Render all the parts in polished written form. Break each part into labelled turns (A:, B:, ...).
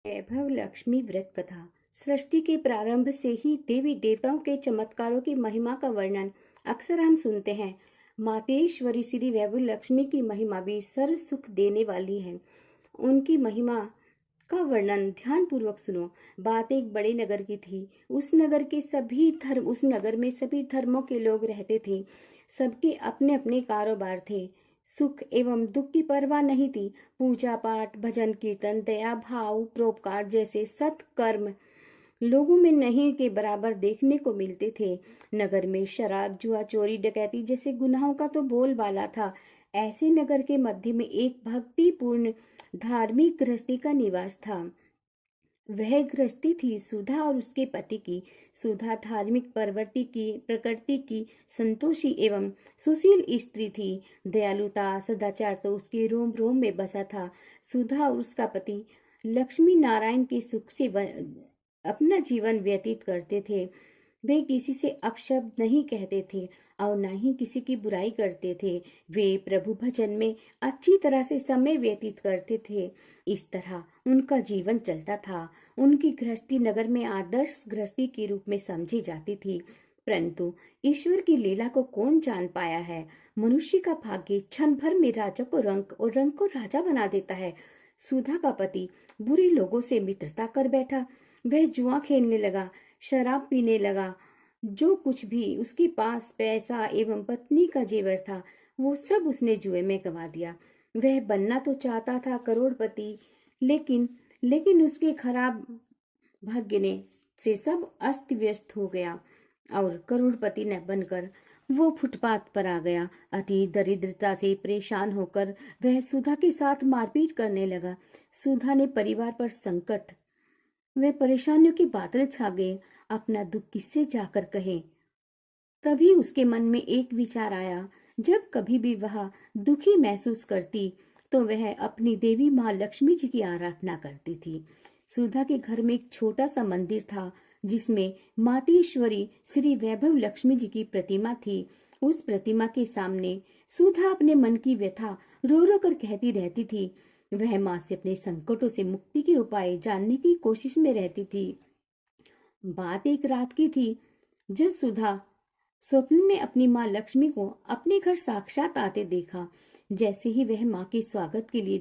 A: वैभव लक्ष्मी व्रत कथा। सृष्टि के प्रारंभ से ही देवी देवताओं के चमत्कारों की महिमा का वर्णन अक्सर हम सुनते हैं। मातेश्वरी श्री वैभव लक्ष्मी की महिमा भी सर्व सुख देने वाली है। उनकी महिमा का वर्णन ध्यान पूर्वक सुनो। बात एक बड़े नगर की थी। उस नगर में सभी धर्मों के लोग रहते थे। सबके अपने अपने कारोबार थे। सुख एवं दुख की परवाह नहीं थी। पूजा पाठ, भजन कीर्तन, दया भाव, परोपकार जैसे सत्कर्म लोगों में नहीं के बराबर देखने को मिलते थे। नगर में शराब, जुआ, चोरी, डकैती जैसे गुनाहों का तो बोलबाला था। ऐसे नगर के मध्य में एक भक्तिपूर्ण धार्मिक गृहस्थी का निवास था। वह गृहस्थी थी सुधा और उसके पति की। सुधा धार्मिक प्रकृति की संतोषी एवं सुशील स्त्री थी। दयालुता, सदाचार तो उसके रोम रोम में बसा था। सुधा और उसका पति लक्ष्मी नारायण के सुख से अपना जीवन व्यतीत करते थे। वे किसी से अपशब्द नहीं कहते थे और न ही किसी की बुराई करते थे। वे प्रभु भजन में अच्छी तरह से समय व्यतीत करते थे। इस तरह उनका जीवन चलता था। उनकी गृहस्थी नगर में आदर्श गृहस्थी के रूप में समझी जाती थी। परंतु ईश्वर की लीला को कौन जान पाया है। मनुष्य का भाग्य क्षण भर में राजा को रंक और रंक को राजा बना देता है। सुधा का पति बुरे लोगों से मित्रता कर बैठा। वह जुआ खेलने लगा, शराब पीने लगा। जो कुछ भी उसके पास पैसा एवं पत्नी का जेवर था, वो सब उसने जुए में गंवा दिया। वह बनना तो चाहता था करोड़पति, लेकिन उसके खराब भाग्य ने से सब अस्त व्यस्त हो गया और करोड़पति न बनकर वो फुटपाथ पर आ गया। अति दरिद्रता से परेशान होकर वह सुधा के साथ मारपीट करने लगा। सुधा ने परिवार पर संकट वे परेशानियों के बादल छा गए। अपना दुख किससे जाकर कहे। तभी उसके मन में एक विचार आया। जब कभी भी वह दुखी महसूस करती तो वह अपनी देवी माँ लक्ष्मी जी की आराधना करती थी। सुधा के घर में एक छोटा सा मंदिर था जिसमें मातेश्वरी श्री वैभव लक्ष्मी जी की प्रतिमा थी। उस प्रतिमा के सामने सुधा अपने मन की व्यथा रो रो कर कहती रहती थी। वह माँ से अपने संकटों से मुक्ति के उपाय जानने की कोशिश में रहती थी। बात एक रात की थी जब सुधा स्वप्न में अपनी माँ लक्ष्मी को अपने घर साक्षात आते देखा। जैसे ही वह माँ के स्वागत के लिए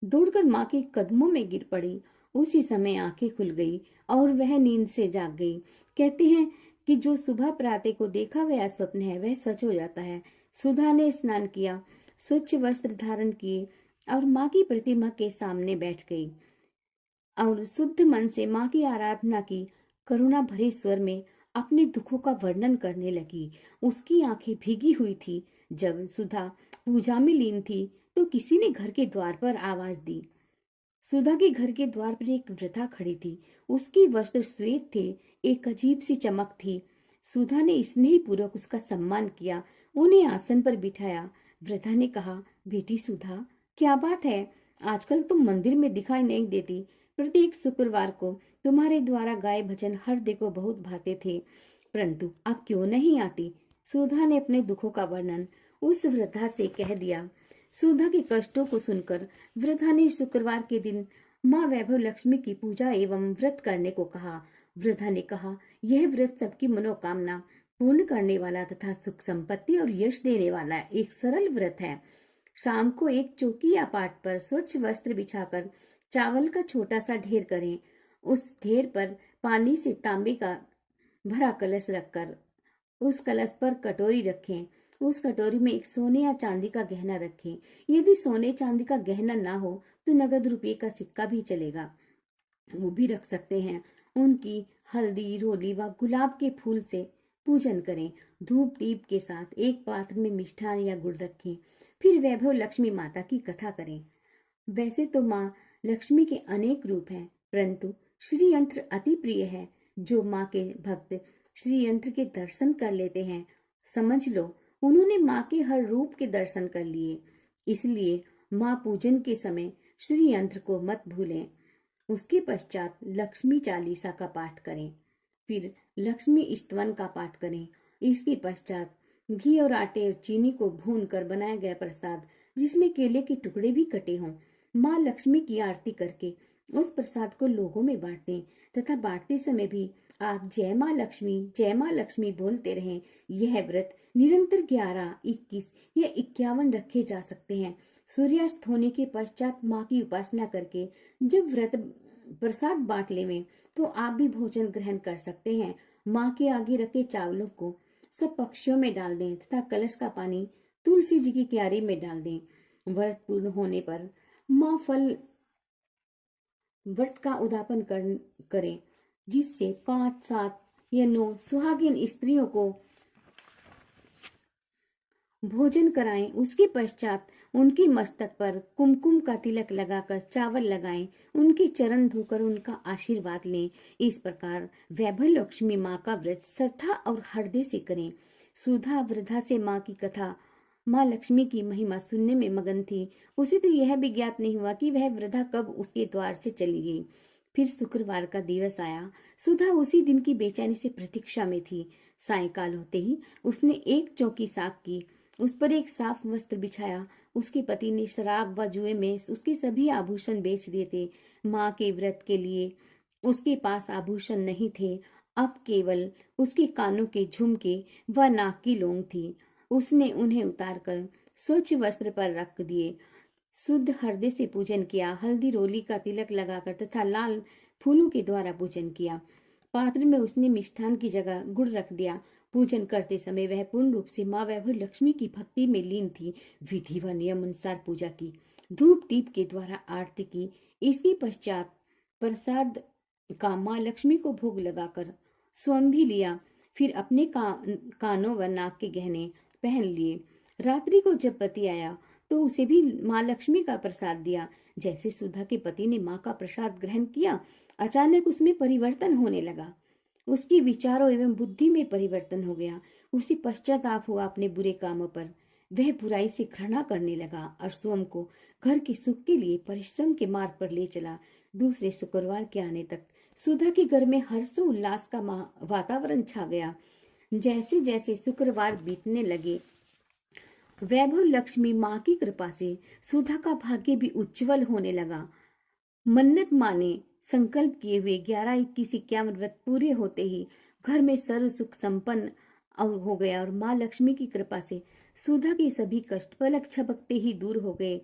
A: दौड़कर माँ के कदमों में गिर पड़ी। उसी समय आंखें खुल गई और वह नींद से जाग गई। कहते हैं कि जो सुबह प्रातः को देखा गया स्वप्न है वह सच हो जाता है। सुधा ने स्नान किया, स्वच्छ वस्त्र धारण किए और माँ की प्रतिमा के सामने बैठ गई और शुद्ध मन से माँ की आराधना की। करुणा भरे स्वर में अपने दुखों का वर्णन करने लगी। उसकी आंखें भीगी हुई थी। जब सुधा पूजा में लीन थी तो किसी ने घर के द्वार पर आवाज दी। सुधा के घर के द्वार पर एक वृद्धा खड़ी थी। उसके वस्त्र श्वेत थे, एक अजीब सी चमक थी। सुधा ने स्नेहपूर्वक उसका सम्मान किया, उन्हें आसन पर बिठाया। वृद्धा ने कहा, बेटी सुधा, क्या बात है, आजकल तुम मंदिर में दिखाई नहीं देती। प्रत्येक शुक्रवार को तुम्हारे द्वारा गाए भजन हृदय को बहुत भाते थे, परंतु अब क्यों नहीं आती। सुधा ने अपने दुखों का वर्णन उस वृद्धा से कह दिया। सुधा के कष्टों को सुनकर वृद्धा ने शुक्रवार के दिन माँ वैभव लक्ष्मी की पूजा एवं व्रत करने को कहा। वृद्धा ने कहा, यह व्रत सबकी मनोकामना पूर्ण करने वाला तथा सुख संपत्ति और यश देने वाला एक सरल व्रत है। शाम को एक चौकी या पाट पर स्वच्छ वस्त्र बिछाकर चावल का छोटा सा ढेर करें। उस ढेर पर पानी से तांबे का भरा कलश रखकर उस कलश पर कटोरी रखें। उस कटोरी में एक सोने या चांदी का गहना रखें। यदि सोने चांदी का गहना ना हो तो नगद रुपये का सिक्का भी चलेगा, वो भी रख सकते हैं। उनकी हल्दी, रोली व गुलाब के फूल से पूजन करें। धूप दीप के साथ एक पात्र में मिष्ठान या गुड़ रखें। फिर वैभव लक्ष्मी माता की कथा करें। वैसे तो माँ लक्ष्मी के अनेक रूप हैं, परंतु श्री यंत्र अति प्रिय है। जो माँ के भक्त श्री यंत्र के दर्शन कर लेते हैं, समझ लो उन्होंने माँ के हर रूप के दर्शन कर लिए। इसलिए माँ पूजन के समय श्री यंत्र को मत भूलें। उसके पश्चात लक्ष्मी चालीसा का पाठ करें। फिर लक्ष्मी स्तवन का पाठ करें। इसके पश्चात घी और आटे और चीनी को भून कर बनाया गया प्रसाद, जिसमें केले के टुकड़े भी कटे हों, माँ लक्ष्मी की आरती करके उस प्रसाद को लोगों में बांटें तथा बांटते समय भी आप जय माँ लक्ष्मी बोलते रहें। यह व्रत निरंतर 11, 21 या 51 रखे जा सकते हैं। सूर्यास्त होने के पश्चात माँ की उपासना करके जब व्रत प्रसाद बांट लेवें तो आप भी भोजन ग्रहण कर सकते हैं। माँ के आगे रखे चावलों को सब पक्षियों में डाल दें तथा कलश का पानी तुलसी जी की क्यारी में डाल दें। व्रत पूर्ण होने पर माँ फल व्रत का उद्यापन करें, जिससे 5, 7 या 9 सुहागिन स्त्रियों को भोजन कराएं। उसके पश्चात उनके मस्तक पर कुमकुम का तिलक लगाकर चावल लगाएं, उनके चरण धोकर उनका आशीर्वाद लें। इस प्रकार वैभव लक्ष्मी माँ का व्रत श्रद्धा और हृदय से करें। सुधा वृद्धा से माँ की कथा, माँ लक्ष्मी की महिमा सुनने में मगन थी। उसे तो यह भी ज्ञात नहीं हुआ कि वह वृद्धा कब उसके द्वार से चली गई। फिर शुक्रवार का दिवस आया। सुधा उसी दिन की बेचैनी से प्रतीक्षा में थी। सायंकाल होते ही उसने एक चौकी साफ की, उस पर एक साफ वस्त्र बिछाया। उसके पति ने शराब व जुए में उसके सभी आभूषण बेच दिए थे। माँ के व्रत के लिए उसके पास आभूषण नहीं थे, अब केवल उसके कानों के झुमके व नाक की लौंग थी। उसने उन्हें उतारकर स्वच्छ वस्त्र पर रख दिए, शुद्ध हृदय से पूजन किया, हल्दी रोली का तिलक लगाकर तथा लाल फूलों के द्वारा पूजन किया। पात्र में उसने मिष्ठान की जगह गुड़ रख दिया। पूजन करते समय वह पूर्ण रूप से माँ वैभव लक्ष्मी की भक्ति में लीन थी। विधि व नियम अनुसार पूजा की, धूप दीप के द्वारा आरती की। इसके पश्चात प्रसाद का माँ लक्ष्मी को भोग लगाकर स्वयं भी लिया। फिर अपने कानों व नाक के गहने पहन लिए। रात्रि को जब पति आया तो उसे भी माँ लक्ष्मी का प्रसाद दिया। जैसे सुधा के पति ने माँ का प्रसाद ग्रहण किया, अचानक उसमें परिवर्तन होने लगा। उसके विचारों एवं बुद्धि में परिवर्तन हो गया। उसे पश्चाताप हुआ अपने बुरे कामों पर। वह बुराई से घृणा करने लगा और स्वयं को घर के सुख के लिए परिश्रम के मार्ग पर ले चला। दूसरे शुक्रवार के आने तक सुधा के घर में हर्षोल्लास का वातावरण छा गया। जैसे जैसे शुक्रवार बीतने लगे, वैभव लक्ष्मी माँ की कृपा से सुधा का भाग्य भी उज्जवल होने लगा। मन्नत माने संकल्प किए हुए 11, 21, 51 व्रत पूरे होते ही घर में सर्व सुख संपन्न और हो गया और माँ लक्ष्मी की कृपा से सुधा के सभी कष्ट पलक झपकते ही दूर हो गए।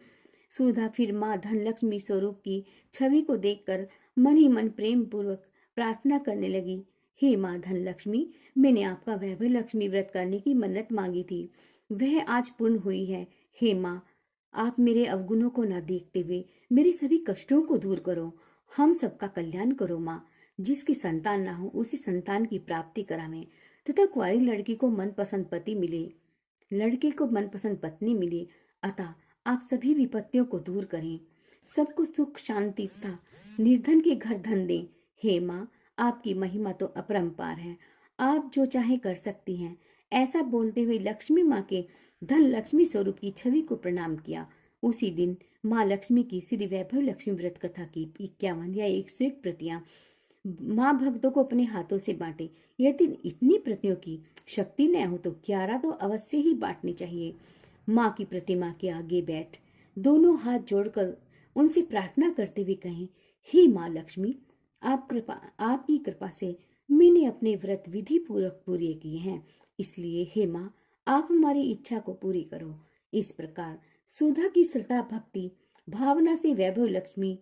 A: सुधा फिर माँ धनलक्ष्मी स्वरूप की छवि को देखकर मन ही मन प्रेम पूर्वक प्रार्थना करने लगी। हे माँ धनलक्ष्मी, मैंने आपका वैभव लक्ष्मी व्रत करने की मन्नत मांगी थी, वह आज पूर्ण हुई है। हे माँ, आप मेरे अवगुणों को न देखते हुए मेरे सभी कष्टों को दूर करो। हम सबका कल्याण करो माँ। जिसकी संतान ना हो उसी संतान की प्राप्ति करावें तथा कुंवारी लड़की को मनपसंद पति मिले, लड़के को मनपसंद पत्नी मिले। अतः आप सभी विपत्तियों को दूर करें, सबको सुख शांति तथा निर्धन के घर धन दें। हे माँ, आपकी महिमा तो अपरंपार है, आप जो चाहे कर सकती हैं। ऐसा बोलते हुए लक्ष्मी माँ के धन लक्ष्मी स्वरूप की छवि को प्रणाम किया। उसी दिन माँ लक्ष्मी की श्री वैभव लक्ष्मी व्रत कथा की 51 या 101 प्रतियां माँ भक्तों को अपने हाथों से बांटे। यदि इतनी प्रतियों की शक्ति न हो तो 11 तो अवश्य ही बांटनी चाहिए। माँ की प्रतिमा के आगे बैठ दोनों हाथ जोड़कर उनसे प्रार्थना करते हुए कहें, हे माँ लक्ष्मी, आपकी कृपा से मैंने अपने व्रत विधि पूर्वक पूरे किए हैं, इसलिए हे माँ, आप हमारी इच्छा को पूरी करो। इस प्रकार सुधा की श्रद्धा भक्ति भावना से वैभव लक्ष्मी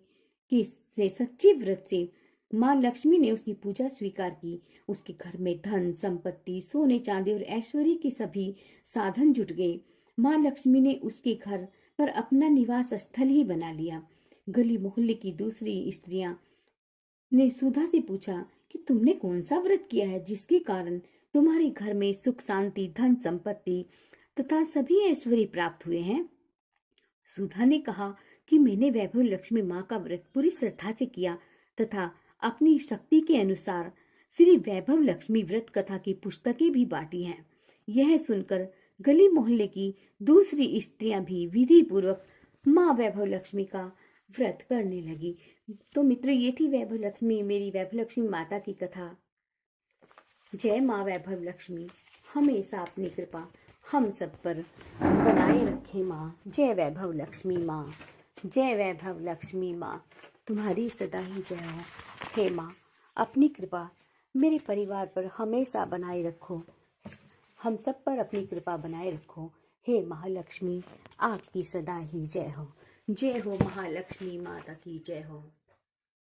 A: की से सच्चे व्रत से माँ लक्ष्मी ने उसकी पूजा स्वीकार की। उसके घर में धन संपत्ति, सोने चांदी और ऐश्वर्य के सभी साधन जुट गए। माँ लक्ष्मी ने उसके घर पर अपना निवास स्थल ही बना लिया। गली मोहल्ले की दूसरी स्त्रियां ने सुधा से पूछा कि तुमने कौन सा व्रत किया है जिसके कारण तुम्हारे घर में सुख शांति, धन संपत्ति तथा सभी ऐश्वर्य प्राप्त हुए हैं। सुधा ने कहा कि मैंने वैभव लक्ष्मी माँ का व्रत पूरी श्रद्धा से किया तथा अपनी शक्ति के अनुसार श्री वैभव लक्ष्मी व्रत कथा की पुस्तकें भी बांटी हैं। यह सुनकर गली मोहल्ले की दूसरी स्त्रियां भी विधि पूर्वक माँ वैभव लक्ष्मी का व्रत करने लगी। तो मित्र, ये थी वैभव लक्ष्मी, मेरी वैभव लक्ष्मी माता की कथा। जय माँ वैभव लक्ष्मी, हमेशा अपनी कृपा हम सब पर बनाए रखे माँ। जय वैभव लक्ष्मी माँ, जय वैभव लक्ष्मी माँ। तुम्हारी सदा ही जय हो। हे माँ, अपनी कृपा मेरे परिवार पर हमेशा बनाए रखो। हम सब पर अपनी कृपा बनाए रखो। हे महालक्ष्मी, आपकी सदा ही जय हो। जय हो महालक्ष्मी माता की जय हो।